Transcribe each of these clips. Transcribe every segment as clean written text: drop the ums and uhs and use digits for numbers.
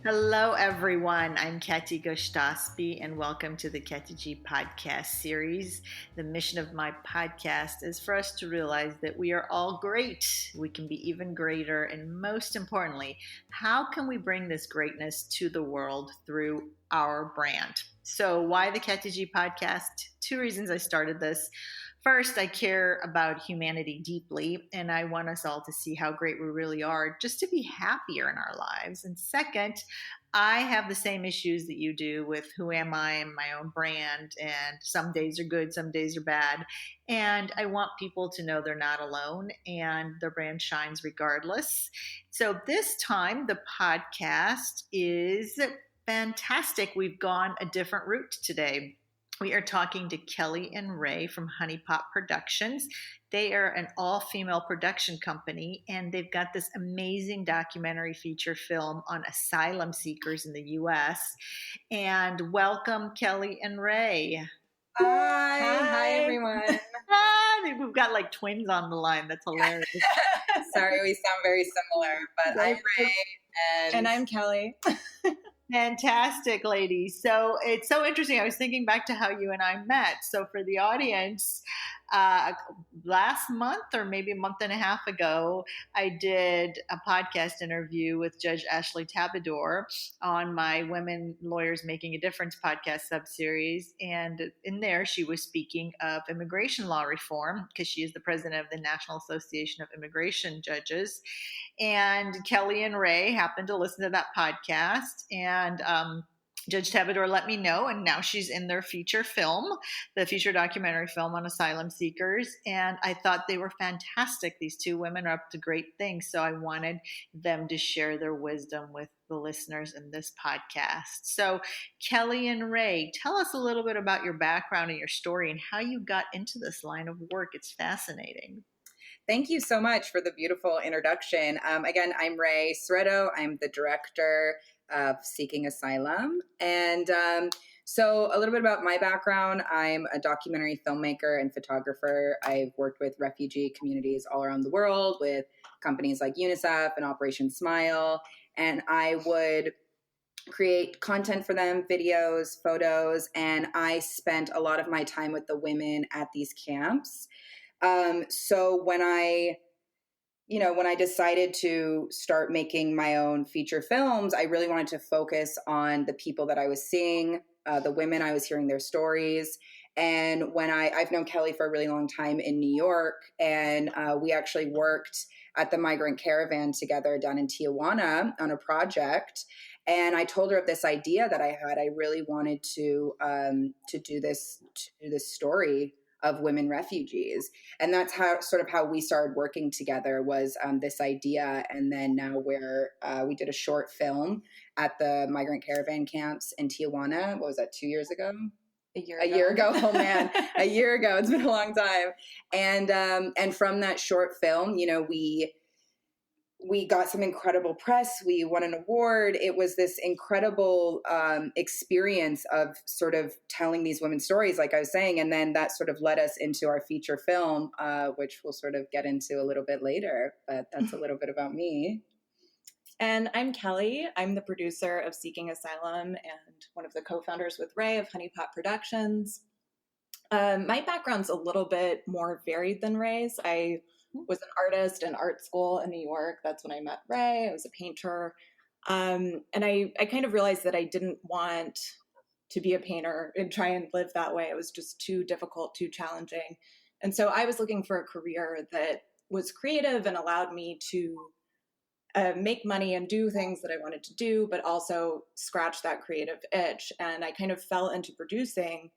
Hello, everyone. I'm Katy and welcome to the Katy G podcast series. The mission of my podcast is for us to realize that we are all great. We can be even greater. And most importantly, how can we bring this greatness to the world through our brand? So, why the Katy G podcast? Two reasons I started this. First, I care about humanity deeply, and I want us all to see how great we really are just to be happier in our lives. And second, I have the same issues that you do with who am I and my own brand, and some days are good, some days are bad. And I want people to know they're not alone and their brand shines regardless. So this time, the podcast is fantastic. We've gone a different route today. We are talking to Kelly and Ray from Honey Pot Productions. They are an all-female production company, and they've got this amazing documentary feature film on asylum seekers in the U.S. And welcome, Kelly and Ray. Hi everyone. We've got like twins on the line. That's hilarious. Sorry, we sound very similar, but I'm Ray and I'm Kelly. Fantastic, ladies. So it's so interesting. I was thinking back to how you and I met. So for the audience, last month or maybe a month and a half ago, I did a podcast interview with Judge Ashley Tabador on my Women Lawyers Making a Difference podcast subseries. And in there, she was speaking of immigration law reform because she is the president of the National Association of Immigration Judges. And Kelly and Ray happened to listen to that podcast, and Judge Tabador let me know, and now she's in their feature film, the feature documentary film on asylum seekers, and I thought they were fantastic. These two women are up to great things, so I wanted them to share their wisdom with the listeners in this podcast. So Kelly and Ray, tell us a little bit about your background and your story and how you got into this line of work. It's fascinating. Thank you so much for the beautiful introduction. Again, I'm Ray Soretto. I'm the director of Seeking Asylum. And so a little bit about my background. I'm a documentary filmmaker and photographer. I've worked with refugee communities all around the world with companies like UNICEF and Operation Smile. And I would create content for them, videos, photos. And I spent a lot of my time with the women at these camps. So when I decided to start making my own feature films, I really wanted to focus on the people that I was seeing, the women I was hearing their stories. And when I've known Kelly for a really long time in New York, and we actually worked at the migrant caravan together down in Tijuana on a project. And I told her of this idea that I had. I really wanted to do this story of women refugees. And that's how we started working together was this idea. And then now we did a short film at the migrant caravan camps in Tijuana. What was that, 2 years ago? A year ago. Oh man, a year ago. It's been a long time. And from that short film, we got some incredible press. We won an award. It was this incredible experience of sort of telling these women's stories, like I was saying. And then that sort of led us into our feature film, which we'll sort of get into a little bit later. But that's a little bit about me. And I'm Kelly. I'm the producer of Seeking Asylum and one of the co-founders with Ray of Honey Pot Productions. My background's a little bit more varied than Ray's. I was an artist in art school in New York. That's when I met Ray. I was a painter. And I kind of realized that I didn't want to be a painter and try and live that way. It was just too difficult, too challenging. And so I was looking for a career that was creative and allowed me to make money and do things that I wanted to do, but also scratch that creative itch. And I kind of fell into producing,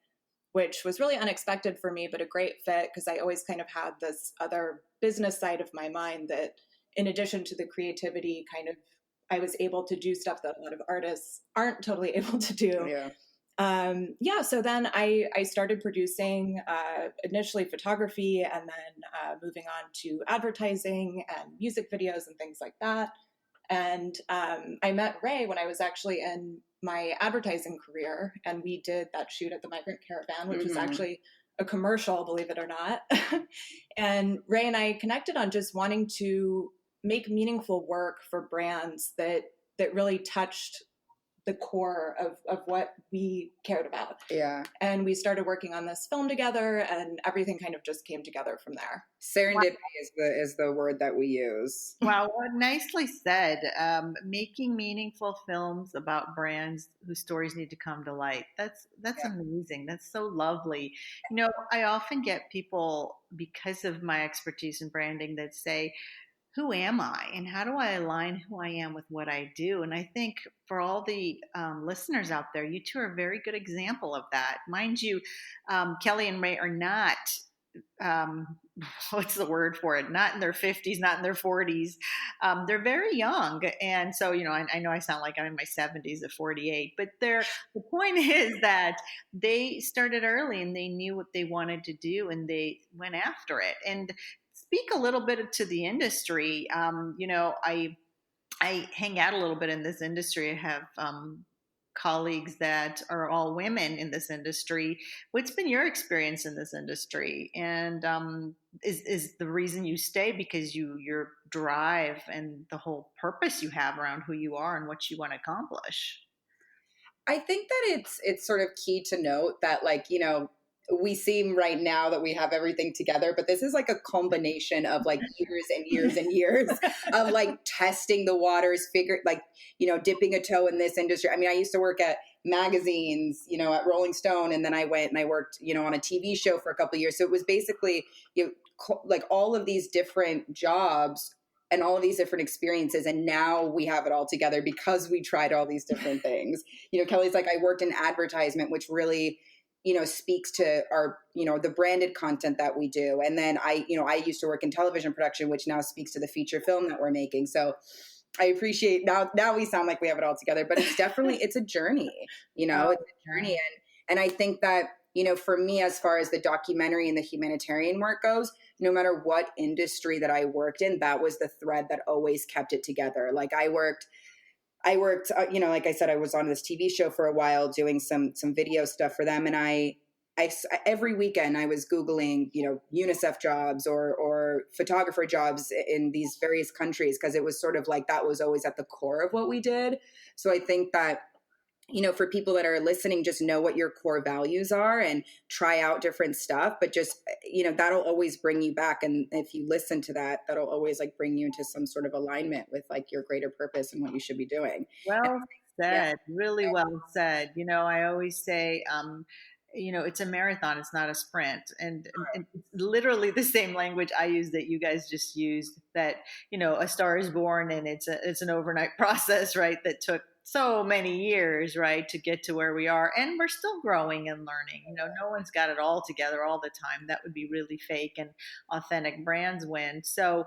which was really unexpected for me, but a great fit because I always kind of had this other business side of my mind that in addition to the creativity, kind of I was able to do stuff that a lot of artists aren't totally able to do. So then I started producing initially photography and then moving on to advertising and music videos and things like that. And I met Ray when I was actually in my advertising career, and we did that shoot at the Migrant Caravan, which was actually a commercial, believe it or not. And Ray and I connected on just wanting to make meaningful work for brands that really touched the core of what we cared about. Yeah. And we started working on this film together, and everything kind of just came together from there. Serendipity is the word that we use. Wow, what nicely said. Making meaningful films about brands whose stories need to come to light. That's amazing. That's so lovely. You know, I often get people, because of my expertise in branding, that say, who am I and how do I align who I am with what I do? And I think for all the listeners out there, you two are a very good example of that. Mind you, Kelly and Ray are not, um, what's the word for it? Not in their 50s, not in their 40s. They're very young. And so, you know, I know I sound like I'm in my 70s at 48, but the point is that they started early and they knew what they wanted to do and they went after it. And speak a little bit to the industry. You know, I hang out a little bit in this industry. I have colleagues that are all women in this industry. What's been your experience in this industry? And is the reason you stay because your drive and the whole purpose you have around who you are and what you want to accomplish? I think that it's sort of key to note that, like, you know, we seem right now that we have everything together, but this is like a combination of like years and years and years of like testing the waters, you know, dipping a toe in this industry. I mean, I used to work at magazines, you know, at Rolling Stone, and then I went and I worked, you know, on a TV show for a couple of years. So it was basically, you know, like all of these different jobs and all of these different experiences. And now we have it all together because we tried all these different things. You know, Kelly's like, I worked in advertisement, which really, you know, speaks to our, you know, the branded content that we do. And then I used to work in television production, which now speaks to the feature film that we're making. So I appreciate now we sound like we have it all together, but it's definitely, it's a journey, you know, it's a journey. And I think that, you know, for me, as far as the documentary and the humanitarian work goes, no matter what industry that I worked in, that was the thread that always kept it together. Like I worked, you know, like I said, I was on this TV show for a while doing some video stuff for them. And I every weekend I was Googling, you know, UNICEF jobs or photographer jobs in these various countries, because it was sort of like that was always at the core of what we did. So I think that, you know, for people that are listening, just know what your core values are and try out different stuff, but just, you know, that'll always bring you back. And if you listen to that, that'll always like bring you into some sort of alignment with like your greater purpose and what you should be doing. Well said, really well said. You know, I always say, you know, it's a marathon, it's not a sprint. And it's literally the same language I use that you guys just used, that, you know, a star is born and it's an overnight process, right? That took so many years, right, to get to where we are. And we're still growing and learning. You know, no one's got it all together all the time. That would be really fake, and authentic brands win. So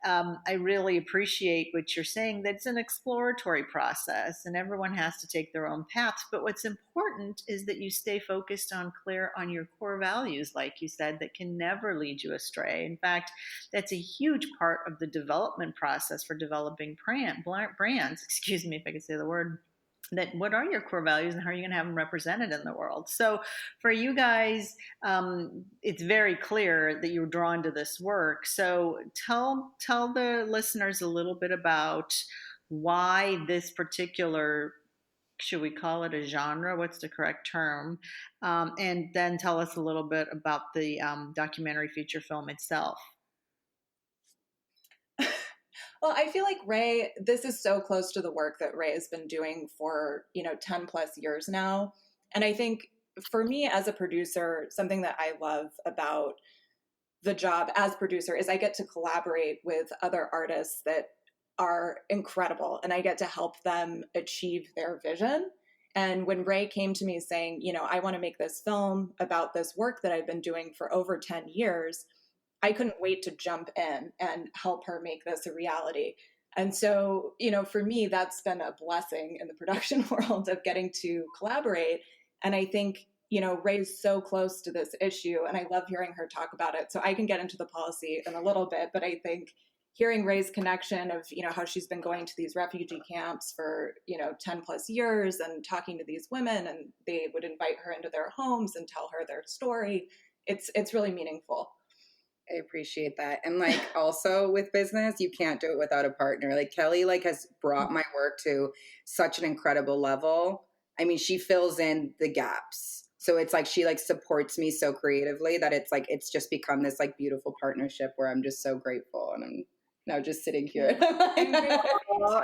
I really appreciate what you're saying, that it's an exploratory process and everyone has to take their own paths. But what's important is that you stay focused on clear on your core values, like you said, that can never lead you astray. In fact, that's a huge part of the development process for developing brands, excuse me if I can say the word, that what are your core values and how are you going to have them represented in the world. So for you guys, it's very clear that you're drawn to this work. So tell the listeners a little bit about why this particular, should we call it a genre? What's the correct term? And then tell us a little bit about the documentary feature film itself. Well, I feel like Ray, this is so close to the work that Ray has been doing for, you know, 10 plus years now. And I think for me as a producer, something that I love about the job as producer is I get to collaborate with other artists that are incredible and I get to help them achieve their vision. And when Ray came to me saying, you know, I want to make this film about this work that I've been doing for over 10 years, I couldn't wait to jump in and help her make this a reality. And so, you know, for me, that's been a blessing in the production world of getting to collaborate. And I think, you know, Ray's so close to this issue and I love hearing her talk about it. So I can get into the policy in a little bit, but I think hearing Ray's connection of, you know, how she's been going to these refugee camps for, you know, 10 plus years and talking to these women, and they would invite her into their homes and tell her their story. It's really meaningful. I appreciate that. And like also with business, you can't do it without a partner. Like Kelly like has brought my work to such an incredible level. I mean, she fills in the gaps. So it's like she like supports me so creatively that it's like it's just become this like beautiful partnership where I'm just so grateful, and I'm now just sitting here. Oh,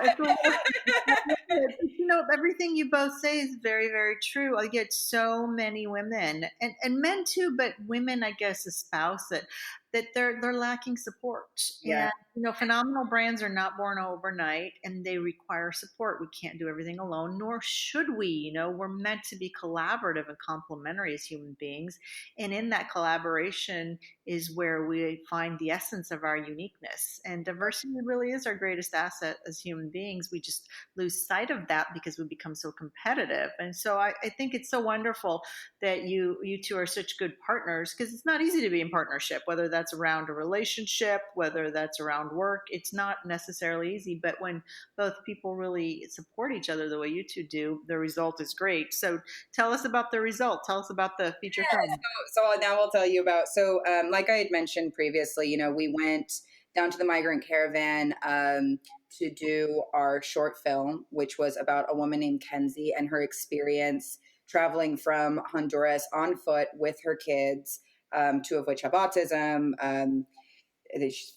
you know, everything you both say is very, very true. I get so many women and men too, but women, I guess, espouse that they're lacking support. Yeah. And you know, phenomenal brands are not born overnight, and they require support. We can't do everything alone, nor should we. You know, we're meant to be collaborative and complementary as human beings, and in that collaboration is where we find the essence of our uniqueness. And diversity really is our greatest asset as human beings. We just lose sight of that because we become so competitive. And so I think it's so wonderful that you two are such good partners, because it's not easy to be in partnership, whether that's around a relationship, whether that's around work. It's not necessarily easy, but when both people really support each other the way you two do, the result is great. So tell us about the result. Tell us about the feature film. So now I'll tell you about, like I had mentioned previously, you know, we went down to the migrant caravan to do our short film, which was about a woman named Kenzie and her experience traveling from Honduras on foot with her kids, two of which have autism. It's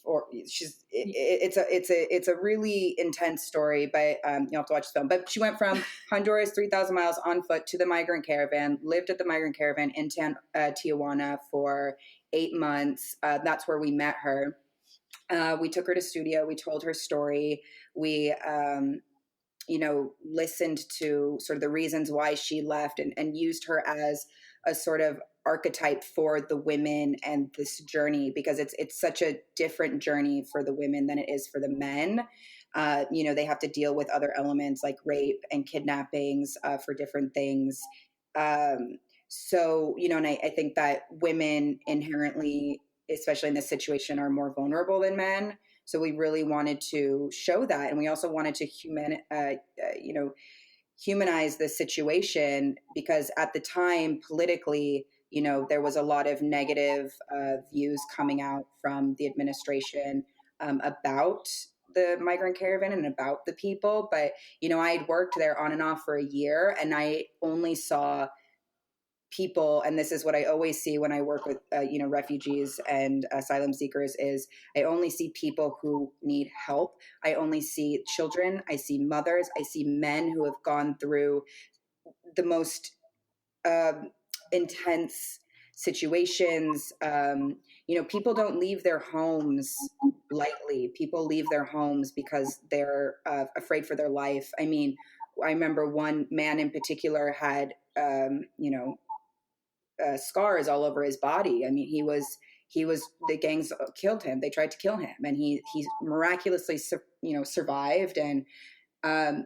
a really intense story, but you'll have to watch the film. But she went from Honduras 3,000 miles on foot to the migrant caravan, lived at the migrant caravan in Tijuana for 8 months. That's where we met her. We took her to studio. We told her story. We you know, listened to sort of the reasons why she left, and used her as a sort of archetype for the women and this journey, because it's such a different journey for the women than it is for the men. You know, they have to deal with other elements like rape and kidnappings for different things. So, you know, and I think that women inherently, especially in this situation, are more vulnerable than men. So we really wanted to show that, and we also wanted to you know, humanize the situation, because at the time, politically, you know, there was a lot of negative views coming out from the administration about the migrant caravan and about the people. But you know, I had worked there on and off for a year, and I only saw people, and this is what I always see when I work with you know, refugees and asylum seekers, is I only see people who need help. I only see children, I see mothers, I see men who have gone through the most intense situations. You know, people don't leave their homes lightly. People leave their homes because they're afraid for their life. I mean, I remember one man in particular had you know, scars all over his body. I mean, he was the gangs killed him. They tried to kill him, and he miraculously you know, survived. And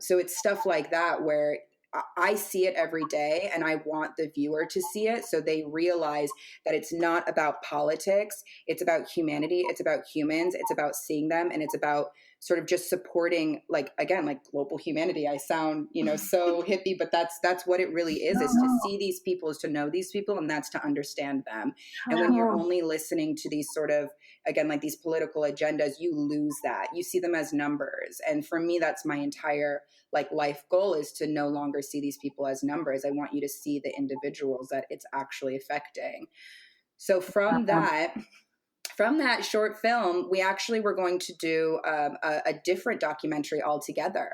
so it's stuff like that where I see it every day, and I want the viewer to see it so they realize that it's not about politics. It's about humanity. It's about humans. It's about seeing them, and it's about sort of just supporting, like, again, like global humanity. I sound, you know, so hippie, but that's what it really is to see these people, is to know these people, and that's to understand them. And when you're only listening to these sort of, again, like these political agendas, you lose that. You see them as numbers. And for me, that's my entire like life goal, is to no longer see these people as numbers. I want you to see the individuals that it's actually affecting. So from that short film, we actually were going to do a different documentary altogether.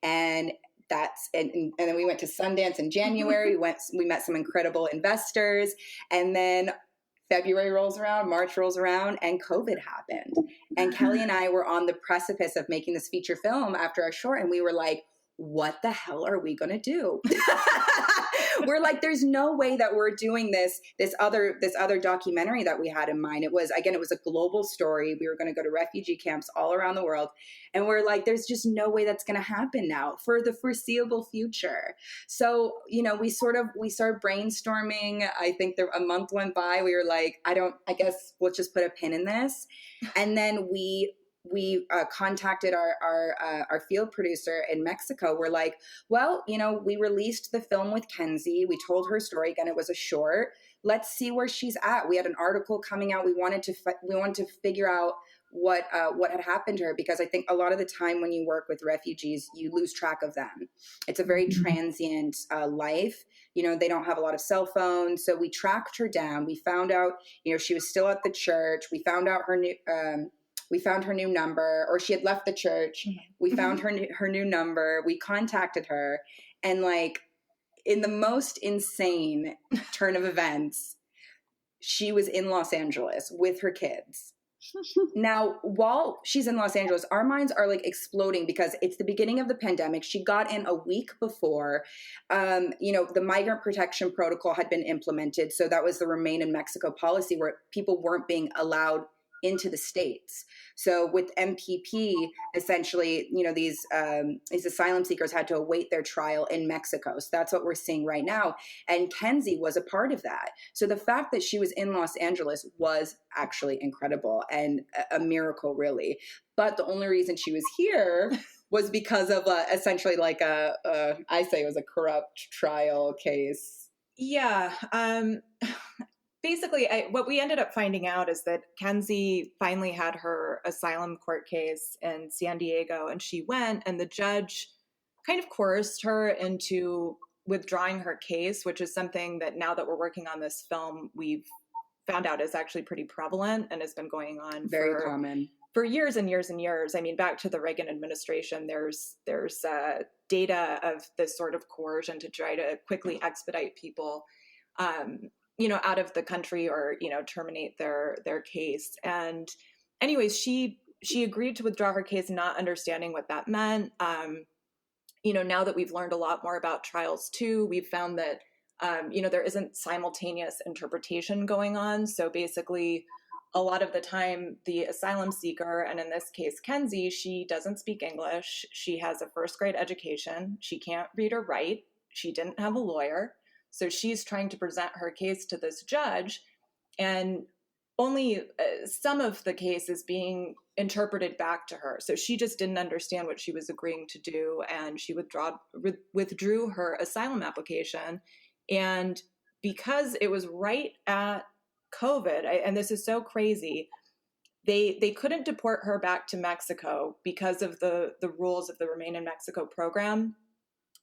And and then we went to Sundance in January. We met some incredible investors, and then February rolls around, March rolls around, and COVID happened. And Kelly and I were on the precipice of making this feature film after our short, and we were like, what the hell are we going to do? We're like, there's no way that we're doing this other documentary that we had in mind. It was a global story. We were going to go to refugee camps all around the world. And we're like, there's just no way that's going to happen now for the foreseeable future. So, you know, we started brainstorming. I think a month went by. We were like, I guess we'll just put a pin in this. And then we we contacted our field producer in Mexico. We're like, well, we released the film with Kenzie. We told her story. Again, it was a short. Let's see where she's at. We had an article coming out. We wanted to figure out what had happened to her, because I think a lot of the time when you work with refugees, you lose track of them. It's a very transient life. They don't have a lot of cell phones. So we tracked her down. We found out, she was still at the church. We found out we found her new number, or she had left the church. We found her new number. We contacted her, and like in the most insane turn of events, she was in Los Angeles with her kids. Now, while she's in Los Angeles, our minds are like exploding because it's the beginning of the pandemic. She got in a week before. The migrant protection protocol had been implemented. So that was the remain in Mexico policy, where people weren't being allowed into the States. So with MPP, essentially, these asylum seekers had to await their trial in Mexico. So that's what we're seeing right now. And Kenzie was a part of that. So the fact that she was in Los Angeles was actually incredible and a miracle, really. But the only reason she was here was because of essentially like I say it was a corrupt trial case. Yeah. Basically, what we ended up finding out is that Kenzie finally had her asylum court case in San Diego, and she went, and the judge kind of coerced her into withdrawing her case, which is something that now that we're working on this film, we've found out is actually pretty prevalent and has been going on very common for years and years and years. I mean, back to the Reagan administration, there's data of this sort of coercion to try to quickly expedite people out of the country or, terminate their case. And anyways, she agreed to withdraw her case, not understanding what that meant. Now that we've learned a lot more about trials too, we've found that, there isn't simultaneous interpretation going on. So basically, a lot of the time, the asylum seeker, and in this case, Kenzie, she doesn't speak English. She has a first grade education. She can't read or write. She didn't have a lawyer. So she's trying to present her case to this judge, and only some of the case is being interpreted back to her. So she just didn't understand what she was agreeing to do, and she withdrew her asylum application. And because it was right at COVID, and this is so crazy, they couldn't deport her back to Mexico because of the rules of the Remain in Mexico program.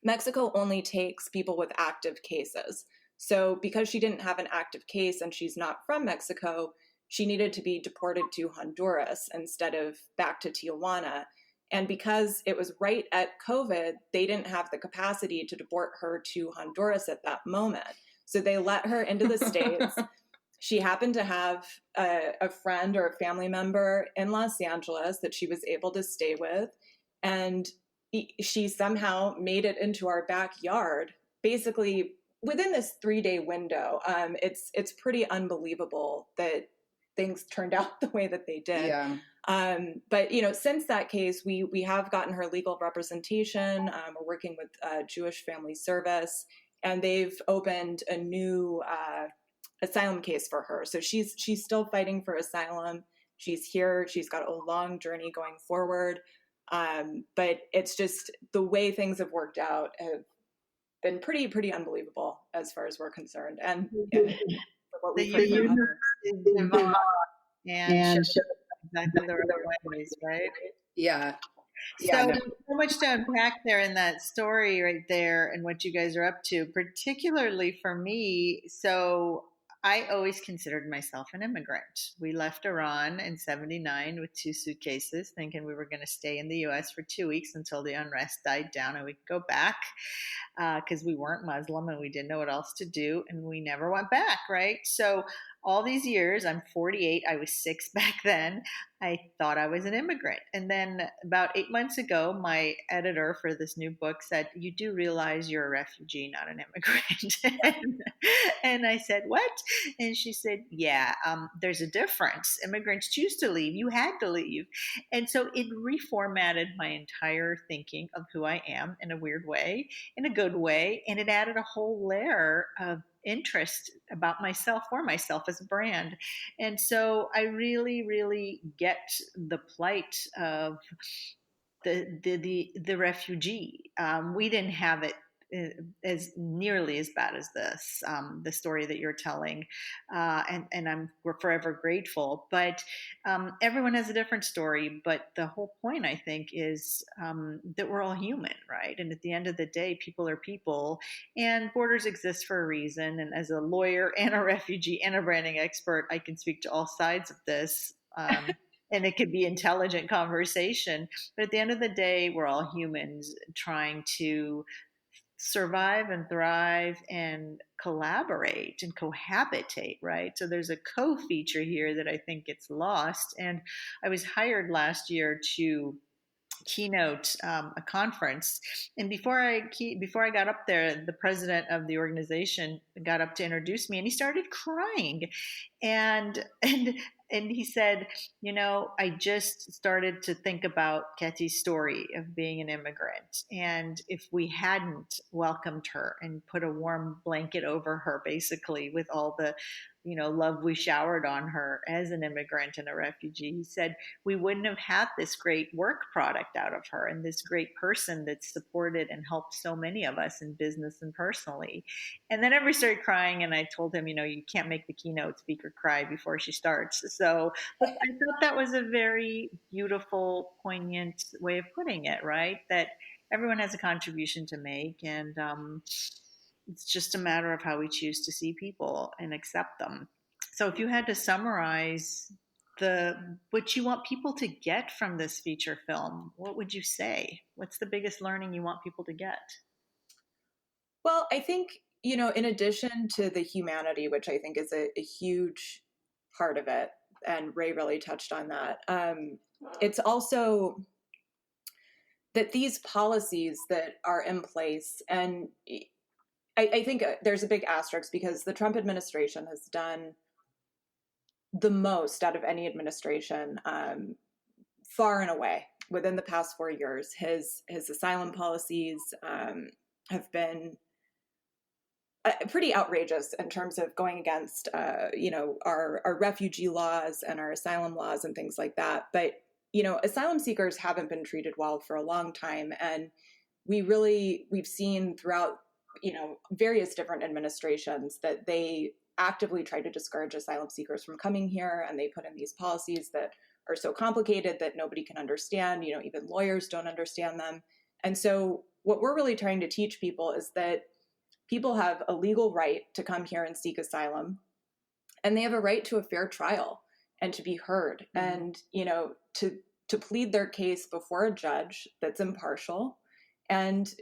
Mexico only takes people with active cases. So because she didn't have an active case and she's not from Mexico, she needed to be deported to Honduras instead of back to Tijuana. And because it was right at COVID, they didn't have the capacity to deport her to Honduras at that moment. So they let her into the States. She happened to have a friend or a family member in Los Angeles that she was able to stay with. And she somehow made it into our backyard, basically within this 3-day window. It's pretty unbelievable that things turned out the way that they did. Yeah. But since that case, we have gotten her legal representation. We're working with Jewish Family Service, and they've opened a new asylum case for her. So she's still fighting for asylum. She's here. She's got a long journey going forward. But it's just the way things have worked out have been pretty unbelievable as far as we're concerned. And what we've heard from others. And exactly the right ways, right? Yeah. So much to unpack there in that story right there and what you guys are up to, particularly for me. So I always considered myself an immigrant. We left Iran in '79 with 2 suitcases, thinking we were going to stay in the U.S. for 2 weeks until the unrest died down and we could go back because we weren't Muslim and we didn't know what else to do. And we never went back, right? So all these years, I'm 48, I was 6 back then, I thought I was an immigrant. And then about 8 months ago, my editor for this new book said, "You do realize you're a refugee, not an immigrant." And I said, "What?" And she said, "Yeah, there's a difference. Immigrants choose to leave. You had to leave." And so it reformatted my entire thinking of who I am in a weird way, in a good way. And it added a whole layer of interest about myself or myself as a brand. And so I really, really get the plight of the refugee. We didn't have it as nearly as bad as this, the story that you're telling, and we're forever grateful. But everyone has a different story. But the whole point, I think, is that we're all human, right? And at the end of the day, people are people, and borders exist for a reason. And as a lawyer and a refugee and a branding expert, I can speak to all sides of this. And it could be intelligent conversation. But at the end of the day, we're all humans trying to survive and thrive and collaborate and cohabitate, right? So there's a co-feature here that I think gets lost. And I was hired last year to keynote a conference, and before I got up there, the president of the organization got up to introduce me, and he started crying, and and and he said, I just started to think about Katy's story of being an immigrant, and if we hadn't welcomed her and put a warm blanket over her, basically, with all the love we showered on her as an immigrant and a refugee, he said we wouldn't have had this great work product out of her and this great person that supported and helped so many of us in business and personally. And then everybody started crying, and I told him, you can't make the keynote speaker cry before she starts. So I thought that was a very beautiful, poignant way of putting it, right? That everyone has a contribution to make, and it's just a matter of how we choose to see people and accept them. So if you had to summarize what you want people to get from this feature film, what would you say? What's the biggest learning you want people to get? Well, I think, in addition to the humanity, which I think is a huge part of it, and Ray really touched on that, it's also that these policies that are in place, and I think there's a big asterisk because the Trump administration has done the most out of any administration, far and away, within the past 4 years. His asylum policies have been pretty outrageous in terms of going against, our refugee laws and our asylum laws and things like that. But, asylum seekers haven't been treated well for a long time. And we've seen throughout, various different administrations that they actively try to discourage asylum seekers from coming here. And they put in these policies that are so complicated that nobody can understand, even lawyers don't understand them. And so what we're really trying to teach people is that people have a legal right to come here and seek asylum, and they have a right to a fair trial and to be heard, and to plead their case before a judge that's impartial, and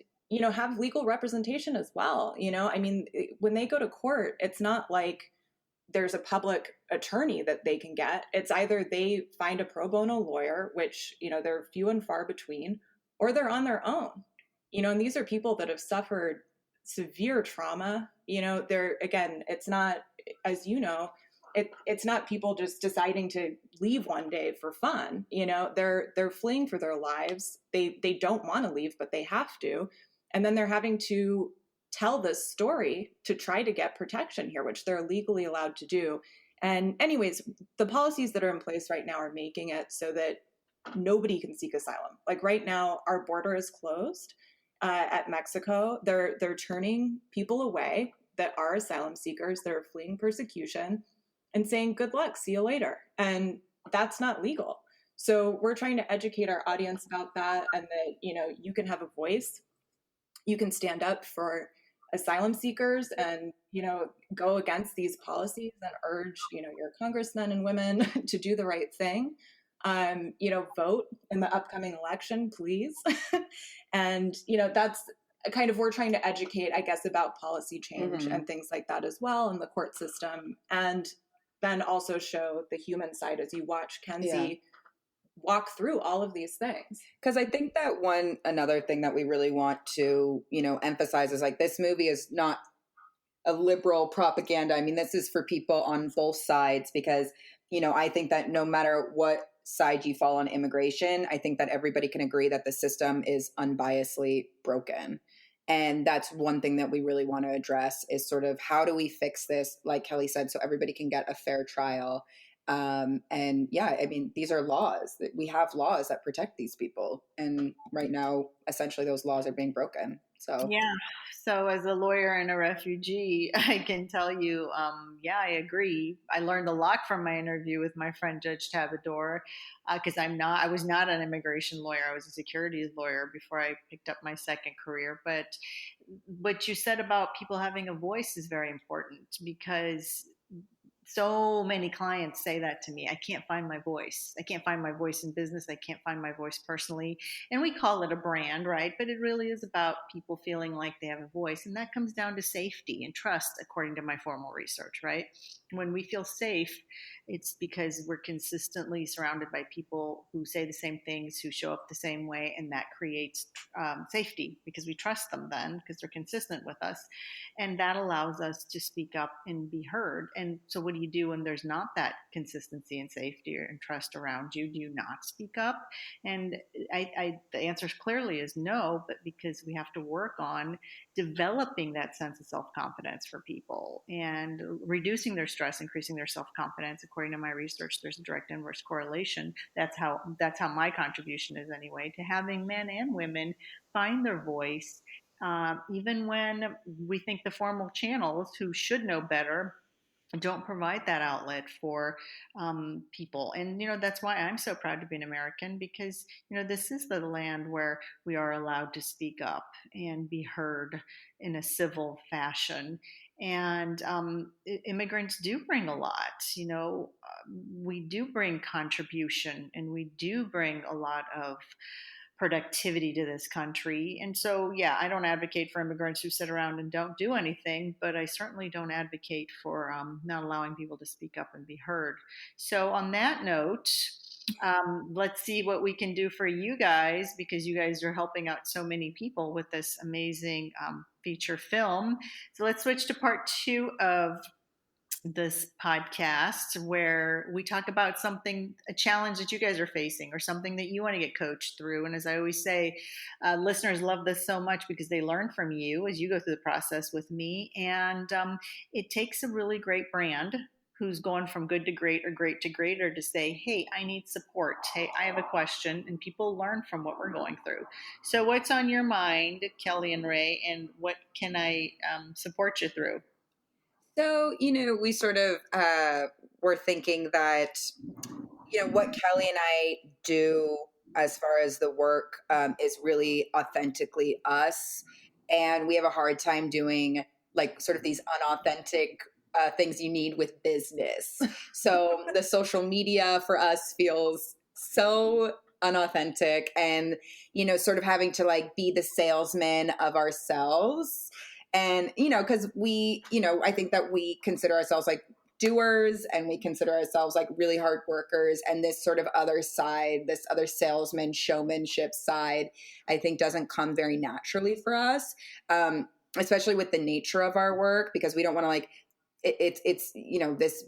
have legal representation as well. When they go to court, it's not like there's a public attorney that they can get. It's either they find a pro bono lawyer, which they're few and far between, or they're on their own. And these are people that have suffered severe trauma. It's not, as it's not people just deciding to leave one day for fun. They're fleeing for their lives. They don't want to leave, but they have to. And then they're having to tell this story to try to get protection here, which they're legally allowed to do. And anyways, the policies that are in place right now are making it so that nobody can seek asylum. Like right now, our border is closed at Mexico. They're turning people away that are asylum seekers, that are fleeing persecution, and saying, good luck, see you later. And that's not legal. So we're trying to educate our audience about that, and that, you can have a voice. You can stand up for asylum seekers and, go against these policies and urge, your congressmen and women to do the right thing. Vote in the upcoming election, please. And, that's kind of, we're trying to educate, I guess, about policy change and things like that as well in the court system. And then also show the human side as you watch Kenzie walk through all of these things. Because I think that another thing that we really want to, emphasize is like, this movie is not a liberal propaganda. I mean, this is for people on both sides, because, I think that no matter what side you fall on immigration, I think that everybody can agree that the system is unbiasedly broken. And that's one thing that we really want to address is sort of how do we fix this, like Kelly said, so everybody can get a fair trial. And yeah, I mean, these are laws that we have laws that protect these people. And right now, essentially, those laws are being broken. So Yeah. So, as a lawyer and a refugee, I can tell you, yeah, I agree. I learned a lot from my interview with my friend Judge Tabador, because I was not an immigration lawyer. I was a securities lawyer before I picked up my second career. But what you said about people having a voice is very important, because so many clients say that to me. I can't find my voice. I can't find my voice in business. I can't find my voice personally. And we call it a brand, right? But it really is about people feeling like they have a voice. And that comes down to safety and trust, according to my formal research, right? When we feel safe, it's because we're consistently surrounded by people who say the same things, who show up the same way. And that creates safety, because we trust them then, because they're consistent with us. And that allows us to speak up and be heard. And so what do you do when there's not that consistency and safety and trust around you? Do you not speak up? And the answer clearly is no, but because we have to work on developing that sense of self-confidence for people and reducing their stress, increasing their self-confidence. According to my research, there's a direct inverse correlation. That's how my contribution is, anyway, to having men and women find their voice, even when we think the formal channels, who should know better, don't provide that outlet for people. And that's why I'm so proud to be an American, because this is the land where we are allowed to speak up and be heard in a civil fashion. And immigrants do bring a lot. We do bring contribution, and we do bring a lot of productivity to this country. And so, yeah, I don't advocate for immigrants who sit around and don't do anything, but I certainly don't advocate for not allowing people to speak up and be heard. So, on that note, let's see what we can do for you guys, because you guys are helping out so many people with this amazing feature film. So, let's switch to part 2 of this podcast, where we talk about a challenge that you guys are facing, or something that you want to get coached through. And as I always say, listeners love this so much because they learn from you as you go through the process with me. And it takes a really great brand who's going from good to great, or great to greater, to say, hey, I need support. Hey, I have a question. And people learn from what we're going through. So what's on your mind, Kelly and Ray, and what can I support you through? So, we sort of were thinking that, what Kelly and I do as far as the work is really authentically us. And we have a hard time doing like sort of these unauthentic things you need with business. So the social media for us feels so unauthentic, and, sort of having to like be the salesman of ourselves. And, because I think that we consider ourselves like doers, and we consider ourselves like really hard workers. And this sort of other side, this other salesman showmanship side, I think doesn't come very naturally for us, especially with the nature of our work, because we don't want to like, it's this,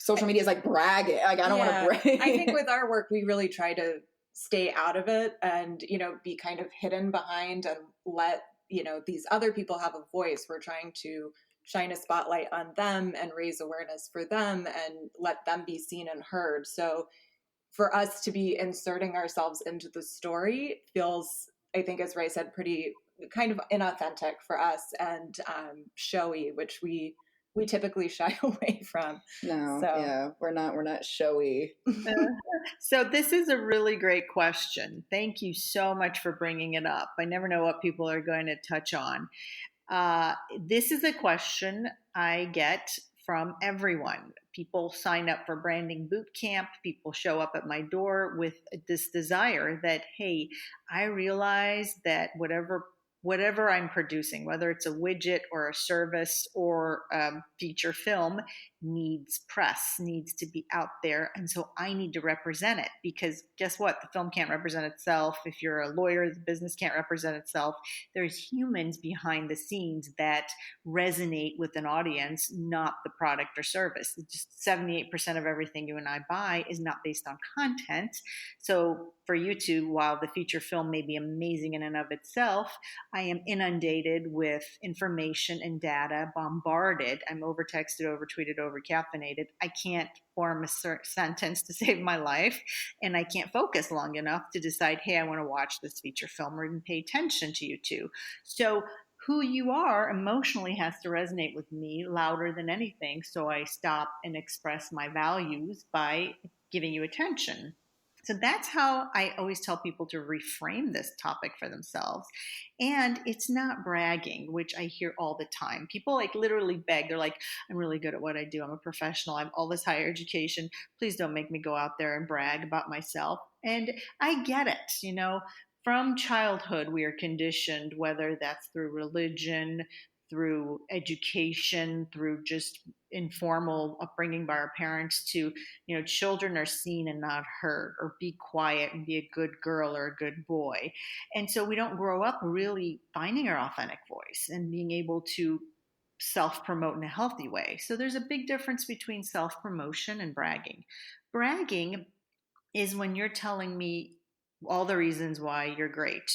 social media is like bragging. Like, I don't want to brag. I think with our work, we really try to stay out of it and, be kind of hidden behind and let, these other people have a voice. We're trying to shine a spotlight on them and raise awareness for them and let them be seen and heard. So for us to be inserting ourselves into the story feels, I think, as Ray said, pretty kind of inauthentic for us, and showy, which we typically shy away from. No, so. Yeah, we're not showy. So this is a really great question. Thank you so much for bringing it up. I never know what people are going to touch on. This is a question I get from everyone. People sign up for branding boot camp. People show up at my door with this desire that, hey, I realize that whatever I'm producing, whether it's a widget or a service or feature film, needs press, needs to be out there. And so I need to represent it, because guess what? The film can't represent itself. If you're a lawyer, the business can't represent itself. There's humans behind the scenes that resonate with an audience, not the product or service. Just 78% of everything you and I buy is not based on content. So for YouTube, while the feature film may be amazing in and of itself, I am inundated with information and data, bombarded. I'm over texted, over tweeted, over caffeinated. I can't form a sentence to save my life, and I can't focus long enough to decide, hey, I want to watch this feature film or even pay attention to you two. So who you are emotionally has to resonate with me louder than anything. So I stop and express my values by giving you attention. So that's how I always tell people to reframe this topic for themselves. And it's not bragging, which I hear all the time. People like literally beg. They're like, I'm really good at what I do. I'm a professional. I have all this higher education. Please don't make me go out there and brag about myself. And I get it. From childhood, we are conditioned, whether that's through religion, through education, through just informal upbringing by our parents, to children are seen and not heard, or be quiet and be a good girl or a good boy. And so we don't grow up really finding our authentic voice and being able to self promote in a healthy way. So there's a big difference between self promotion and bragging. Bragging is when you're telling me all the reasons why you're great,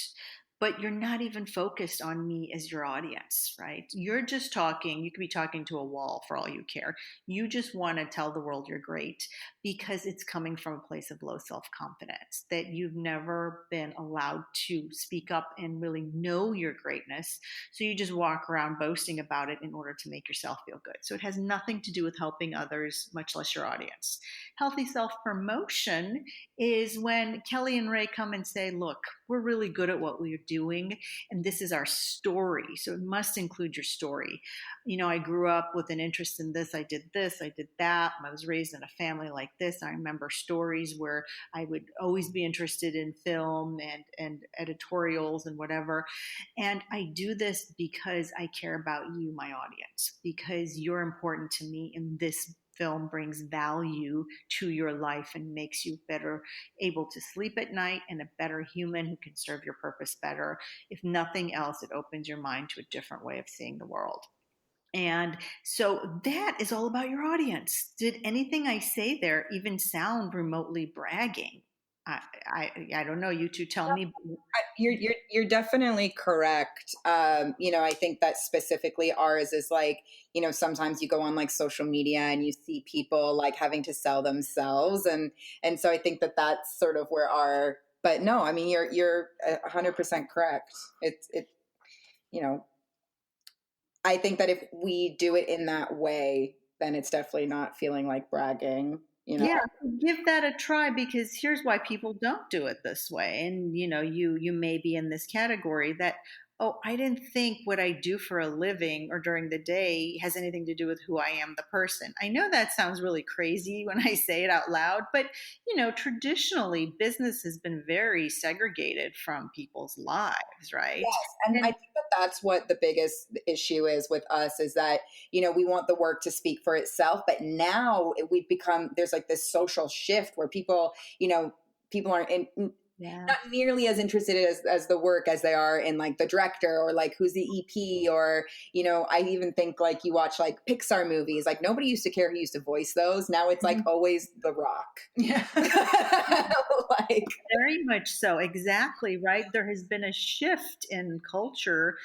but you're not even focused on me as your audience, right? You're just talking, you could be talking to a wall for all you care. You just want to tell the world you're great because it's coming from a place of low self-confidence, that you've never been allowed to speak up and really know your greatness. So you just walk around boasting about it in order to make yourself feel good. So it has nothing to do with helping others, much less your audience. Healthy self-promotion is when Kelly and Ray come and say, look, we're really good at what we're doing, and this is our story. So it must include your story. I grew up with an interest in this, I did that. I was raised in a family like this. I remember stories where I would always be interested in film and editorials and whatever. And I do this because I care about you, my audience, because you're important to me, and this film brings value to your life and makes you better able to sleep at night and a better human who can serve your purpose better. If nothing else, it opens your mind to a different way of seeing the world. And so that is all about your audience. Did anything I say there even sound remotely bragging? I don't know. You two tell me. You're definitely correct. I think that specifically ours is like, sometimes you go on like social media and you see people like having to sell themselves, and so I think that that's sort of where our. But no, I mean you're 100% correct. It I think that if we do it in that way, then it's definitely not feeling like bragging. Yeah, give that a try, because here's why people don't do it this way. And you may be in this category that, oh, I didn't think what I do for a living or during the day has anything to do with who I am, the person. I know that sounds really crazy when I say it out loud, but traditionally business has been very segregated from people's lives, right? Yes, and I think that that's what the biggest issue is with us, is that we want the work to speak for itself, but now we've become, there's like this social shift where people aren't Yeah. not nearly as interested as the work as they are in like the director or like who's the EP, or I even think like you watch like Pixar movies, like nobody used to care who used to voice those. Now it's like always The Rock. Yeah. Like Very much so. Exactly, right? There has been a shift in culture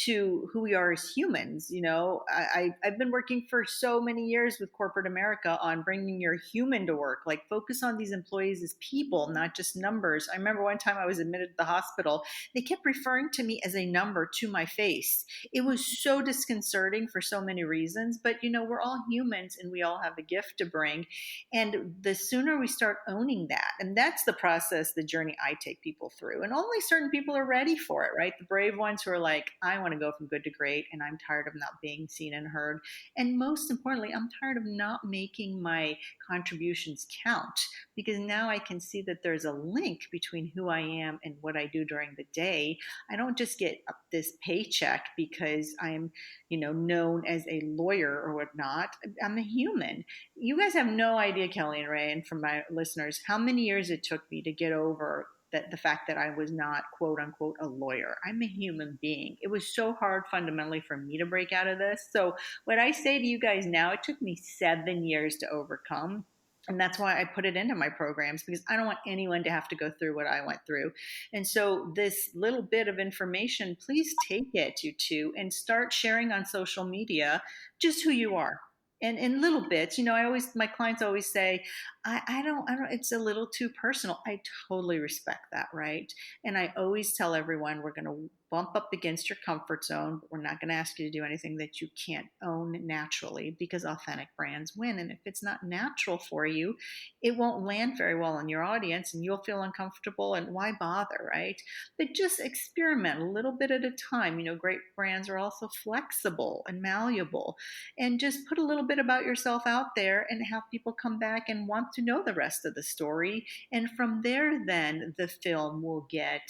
to who we are as humans. I've been working for so many years with corporate America on bringing your human to work, like focus on these employees as people, not just numbers. I remember one time I was admitted to the hospital. They kept referring to me as a number to my face. It was so disconcerting for so many reasons, but we're all humans and we all have a gift to bring. And the sooner we start owning that, and that's the process, the journey I take people through. And only certain people are ready for it, right? The brave ones who are like, I want to go from good to great, and I'm tired of not being seen and heard. And most importantly, I'm tired of not making my contributions count, because now I can see that there's a link between who I am and what I do during the day. I don't just get this paycheck because I'm, known as a lawyer or whatnot. I'm a human. You guys have no idea, Kelly and Ray, and for my listeners, how many years it took me to get over that, the fact that I was not quote unquote a lawyer. I'm a human being. It was so hard fundamentally for me to break out of this. So what I say to you guys now, it took me 7 years to overcome. And that's why I put it into my programs, because I don't want anyone to have to go through what I went through. And so this little bit of information, please take it, you two, and start sharing on social media just who you are. And in little bits, my clients always say, I don't, it's a little too personal. I totally respect that, right? And I always tell everyone, we're going to bump up against your comfort zone, but we're not going to ask you to do anything that you can't own naturally, because authentic brands win. And if it's not natural for you, it won't land very well in your audience and you'll feel uncomfortable, and why bother, right? But just experiment a little bit at a time. Great brands are also flexible and malleable, and just put a little bit about yourself out there and have people come back and want to know the rest of the story. And from there, then the film will get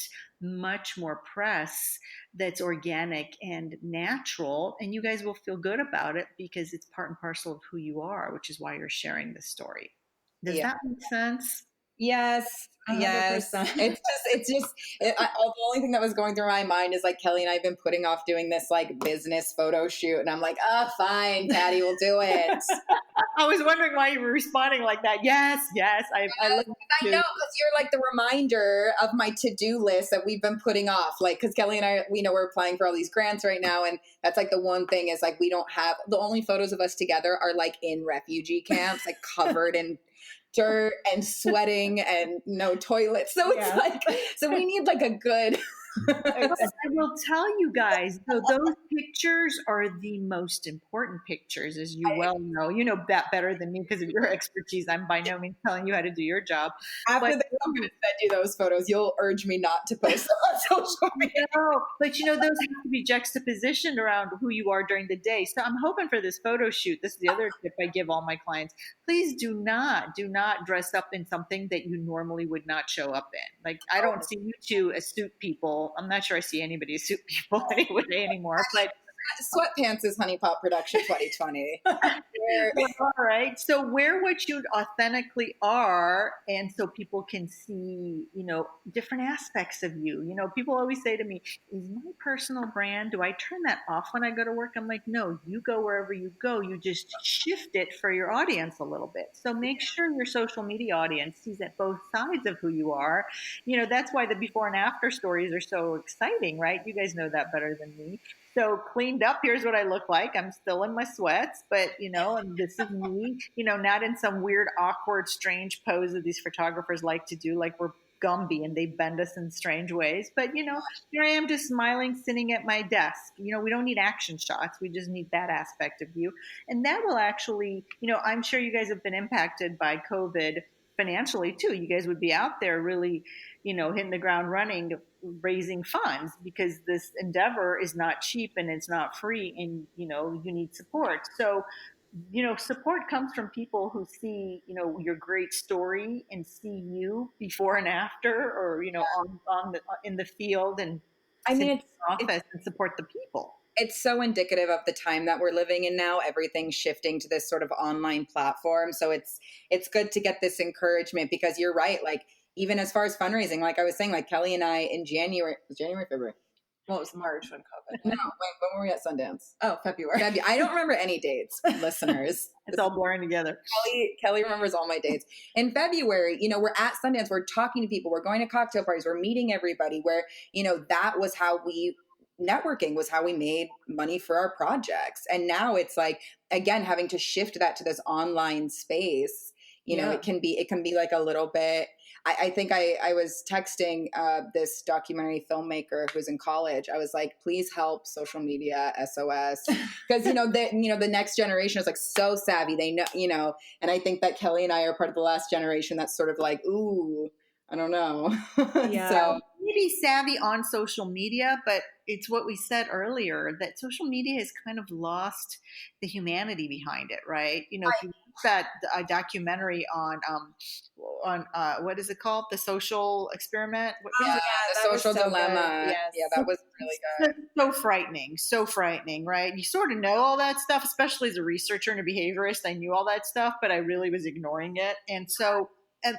much more press that's organic and natural, and you guys will feel good about it because it's part and parcel of who you are, which is why you're sharing this story. Does Yeah. that make sense? Yes. 100%. The only thing that was going through my mind is like, Kelly and I have been putting off doing this like business photo shoot. And I'm like, oh, fine, Katy will do it. I was wondering why you were responding like that. Yes. I love I know, because you're like the reminder of my to-do list that we've been putting off. Like, because Kelly and I, we know we're applying for all these grants right now. And that's like the one thing is like, we don't have, the only photos of us together are like in refugee camps, like covered in dirt and sweating and no toilets. So it's like, so we need like a good. I will tell you guys, though, those pictures are the most important pictures, as you well know. You know that better than me because of your expertise. I'm by no means telling you how to do your job. After I'm going to send you those photos, you'll urge me not to post them on social media. No, but those have to be juxtapositioned around who you are during the day. So I'm hoping for this photo shoot. This is the other tip I give all my clients. Please do not dress up in something that you normally would not show up in. Like, I don't see you two as suit people. I'm not sure I see anybody as suit people anymore, but Sweatpants is Honey Pot Production 2020. All right. So wear what you authentically are, and so people can see, different aspects of you. People always say to me, is my personal brand, do I turn that off when I go to work? I'm like, no, you go wherever you go. You just shift it for your audience a little bit. So make sure your social media audience sees at both sides of who you are. That's why the before and after stories are so exciting, right? You guys know that better than me. So cleaned up, here's what I look like. I'm still in my sweats, but and this is me, not in some weird, awkward, strange pose that these photographers like to do, like we're Gumby and they bend us in strange ways. But here I am just smiling, sitting at my desk. We don't need action shots. We just need that aspect of you. And that will actually, I'm sure you guys have been impacted by COVID financially too. You guys would be out there really, hitting the ground running, raising funds, because this endeavor is not cheap and it's not free, and you need support. So support comes from people who see your great story and see you before and after, or in the field, and I mean, it's office and support the people. It's so indicative of the time that we're living in now. Everything's shifting to this sort of online platform. So it's good to get this encouragement, because you're right. Like, even as far as fundraising, like I was saying, like Kelly and I in January, February. Well, it was March when COVID. No, wait, when were we at Sundance? Oh, February. I don't remember any dates, listeners. It's all blurring together. Kelly remembers all my dates. In February, we're at Sundance, we're talking to people, we're going to cocktail parties, we're meeting everybody, where, that was how networking was how we made money for our projects. And now it's like, again, having to shift that to this online space, it can be like a little bit. I think I was texting this documentary filmmaker who's in college. I was like, please help social media, SOS. Because, the next generation is like so savvy. They know, and I think that Kelly and I are part of the last generation that's sort of like, ooh, I don't know. Yeah. So maybe savvy on social media, but it's what we said earlier, that social media has kind of lost the humanity behind it, right? If you look at a documentary on what is it called? The Social Experiment? The Social Dilemma. Yes. Yeah, that was really good. So frightening, right? You sort of know all that stuff, especially as a researcher and a behaviorist. I knew all that stuff, but I really was ignoring it. And so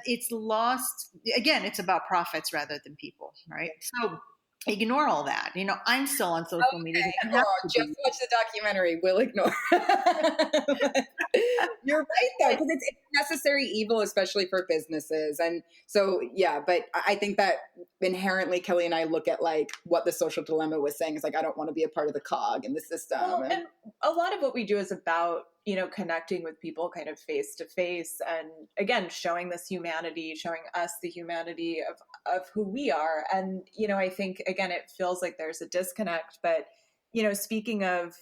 it's lost, again, it's about profits rather than people, right? So ignore all that. I'm still on social media. Okay. Just watch the documentary. We'll ignore. You're right, though, because it's necessary evil, especially for businesses. And so, yeah, but I think that inherently Kelly and I look at like what the social dilemma was saying is like, I don't want to be a part of the cog in the system. Well, and a lot of what we do is about, connecting with people kind of face to face, and again, showing this humanity, showing us the humanity of who we are. And, I think, again, it feels like there's a disconnect, but, speaking of,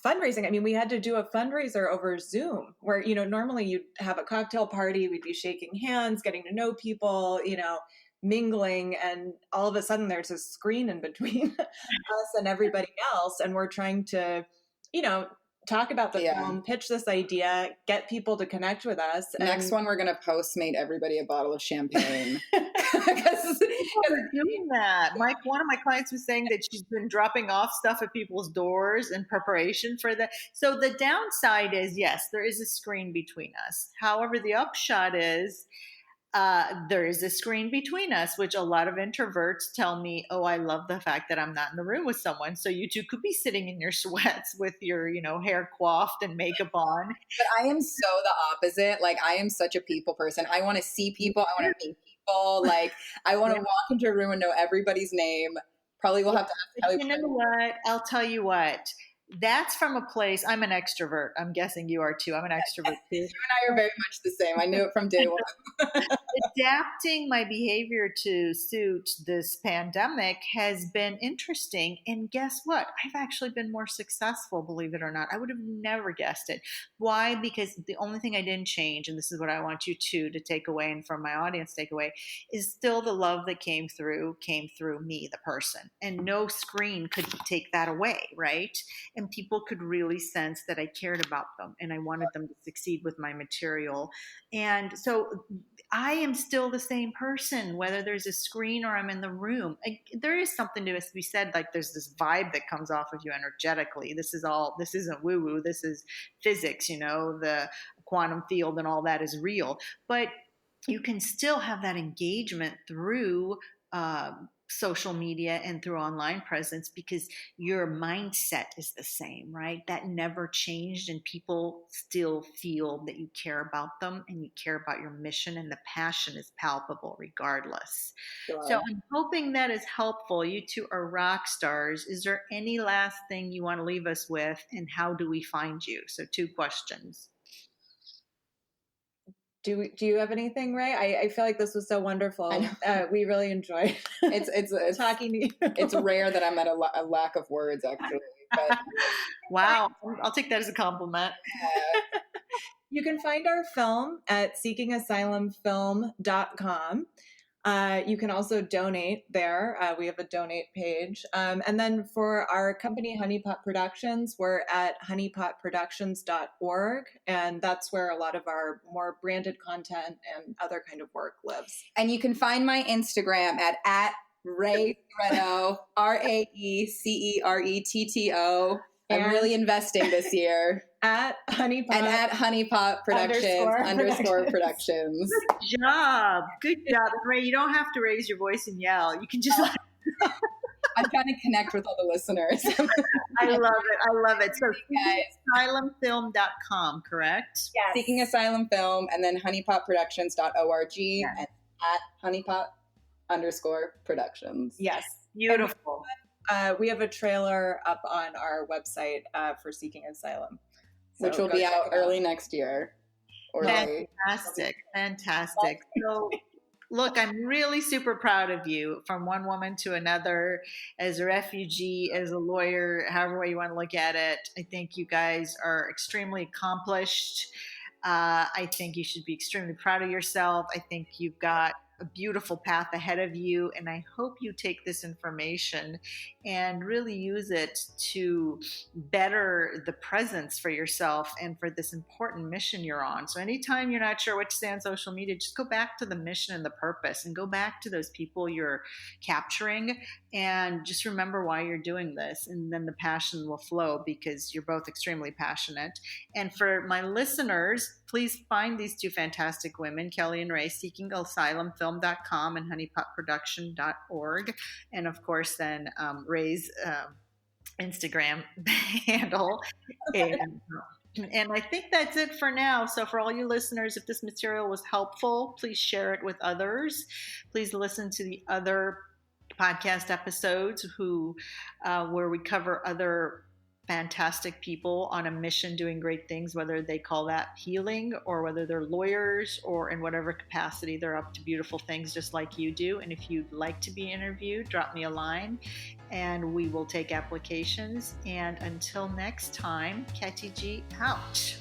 fundraising, I mean, we had to do a fundraiser over Zoom where, normally you'd have a cocktail party, we'd be shaking hands, getting to know people, mingling, and all of a sudden there's a screen in between us and everybody else. And we're trying to, talk about the film, pitch this idea, get people to connect with us. Next one we're going to Postmate everybody a bottle of champagne. Because we're doing that. One of my clients was saying that she's been dropping off stuff at people's doors in preparation for that. So the downside is, yes, there is a screen between us. However, the upshot is, there is a screen between us, which a lot of introverts tell me, oh, I love the fact that I'm not in the room with someone. So you two could be sitting in your sweats with your, hair coiffed and makeup on. But I am so the opposite. Like, I am such a people person. I want to see people. I want to meet people. Like, I want to walk into a room and know everybody's name. Probably will have to ask Kelly. You know what? I'll tell you what. That's from a place. I'm an extrovert. I'm guessing you are too. I'm an extrovert too. You and I are very much the same. I knew it from day one. Adapting my behavior to suit this pandemic has been interesting. And guess what? I've actually been more successful, believe it or not. I would have never guessed it. Why? Because the only thing I didn't change, and this is what I want you to take away and from my audience take away, is still the love that came through me, the person. And no screen could take that away, right? And people could really sense that I cared about them and I wanted them to succeed with my material. And so I am still the same person, whether there's a screen or I'm in the room. There is something to be said, like there's this vibe that comes off of you energetically. This isn't woo-woo. This is physics, the quantum field and all that is real. But you can still have that engagement through social media and through online presence because your mindset is the same, right? That never changed, and people still feel that you care about them and you care about your mission, and the passion is palpable regardless. Sure. So I'm hoping that is helpful. You two are rock stars. Is there any last thing you want to leave us with, and how do we find you? So 2 questions. Do you have anything, Ray? I feel like this was so wonderful. We really enjoyed it's talking to you. It's rare that I'm at a lack of words, actually. But. Wow. I'll take that as a compliment. You can find our film at seekingasylumfilm.com. You can also donate there. We have a donate page. And then for our company, Honeypot Productions, we're at honeypotproductions.org. And that's where a lot of our more branded content and other kind of work lives. And you can find my Instagram at Ray Ceretto, RAECERETTO. I'm really investing this year. At Honeypot. And at Honeypot Productions _Productions. Good job. Good job. Ray, you don't have to raise your voice and yell. You can just I'm trying to connect with all the listeners. I love it. So seekingasylumfilm.com, correct? Yes. Seeking Asylum Film, and then honeypotproductions.org, yes. And at honeypot _productions. Yes. Beautiful. We have a trailer up on our website for Seeking Asylum. So which will be out early next year. Fantastic. So, look, I'm really super proud of you, from one woman to another, as a refugee, as a lawyer, however way you want to look at it. I think you guys are extremely accomplished. I think you should be extremely proud of yourself. I think you've got a beautiful path ahead of you, and I hope you take this information and really use it to better the presence for yourself and for this important mission you're on. So anytime you're not sure what to say on social media, just go back to the mission and the purpose, and go back to those people you're capturing, and just remember why you're doing this, and then the passion will flow because you're both extremely passionate. And for my listeners, please find these two fantastic women, Kelly and Ray, seekingasylumfilm.com and honeypotproduction.org. And of course, then Ray's Instagram handle. And I think that's it for now. So for all you listeners, if this material was helpful, please share it with others. Please listen to the other podcast episodes where we cover other fantastic people on a mission doing great things, whether they call that healing or whether they're lawyers or in whatever capacity they're up to beautiful things just like you do. And if you'd like to be interviewed, drop me a line and we will take applications. And until next time, Katy G out.